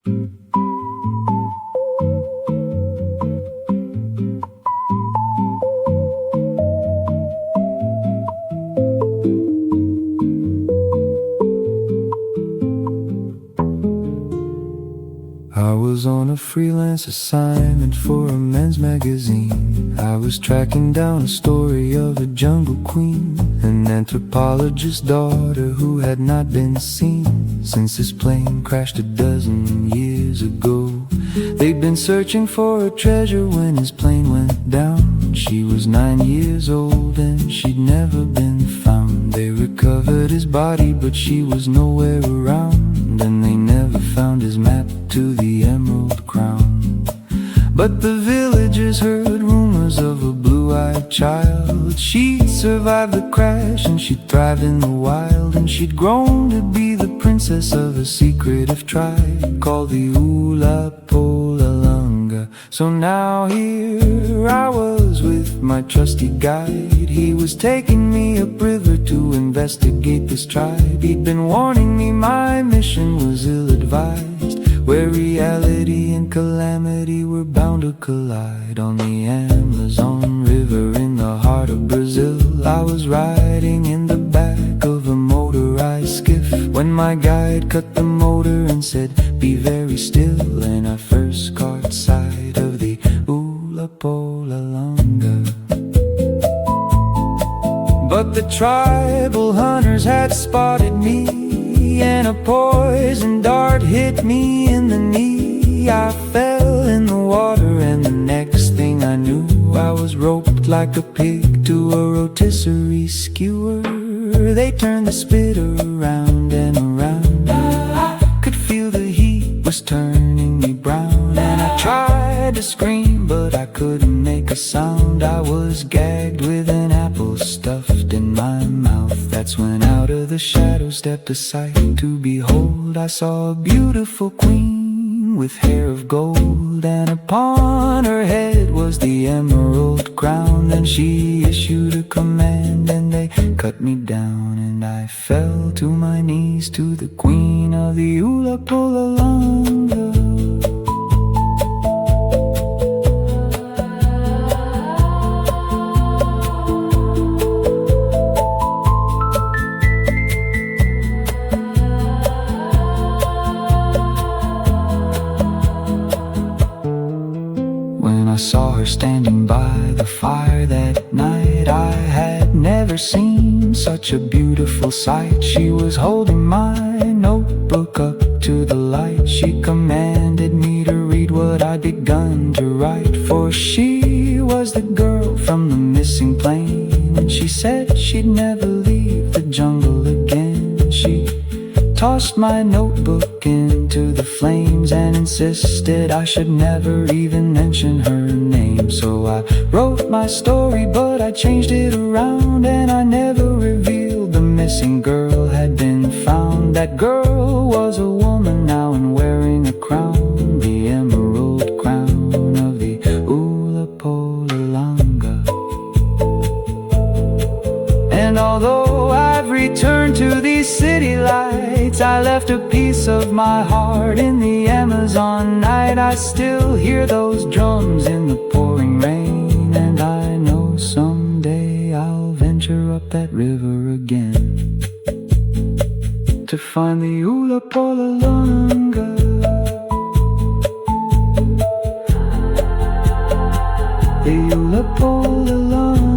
I was on a freelance assignment for a men's magazine. I was tracking down a story of a jungle queen, an anthropologist's daughter who had not been seen since his plane crashed a dozen years ago. They'd been searching for a treasure when his plane went down. She was 9 years old and she'd never been found. They recovered his body but she was nowhere around, and they never found his map to the Emerald Crown. But the villagers heard rumors of a blue-eyed child. She'd survived the crash and she'd thrived in the wild, and she'd grown to be the princess of a secretive tribe called the Oolapollalanga. So now here I was with my trusty guide. He was taking me upriver to investigate this tribe. He'd been warning me my mission was ill-advised, where reality and calamity were bound to collide. On the Amazon River in the heart of Brazil, I was riding in the back of a motorized skiff when my guide cut the motor and said, "Be very still," and I first caught sight of the Oolapollalanga. But the tribal hunters had spotted me, and a poison dart hit me in the knee. I fell in the water, and the next thing I knew, I was roped like a pig to a rotisserie skewer. They turned the spit around and around. I could feel the heat was turning me brown, and I tried to scream, but I couldn't make a sound. I was gagged with an apple stuffed in my mouth. That's when out of the shadow stepped a sight to behold. I saw a beautiful queen with hair of gold, and upon her head was the emerald crown. Then she issued a command and they cut me down, and I fell to my knees to the queen of the Oolapollalanga. When I saw her standing by the fire that night, I had never seen such a beautiful sight. She was holding my notebook up to the light. She commanded me to read what I'd begun to write, for she was the girl from the missing plane, and she said she'd never leave the jungle again. She tossed my notebook into the flames and insisted I should never even mention her name. So I wrote my story, but I changed it around, and I never revealed the missing girl had been found. That girl was a woman now and wearing a crown, the emerald crown of the Oolapollalanga. And although I've returned to these city lights, I left a piece of my heart in the Amazon night. I still hear those drums in the pouring rain, and I know someday I'll venture up that river again to find the Oolapollalanga. The Oolapollalanga.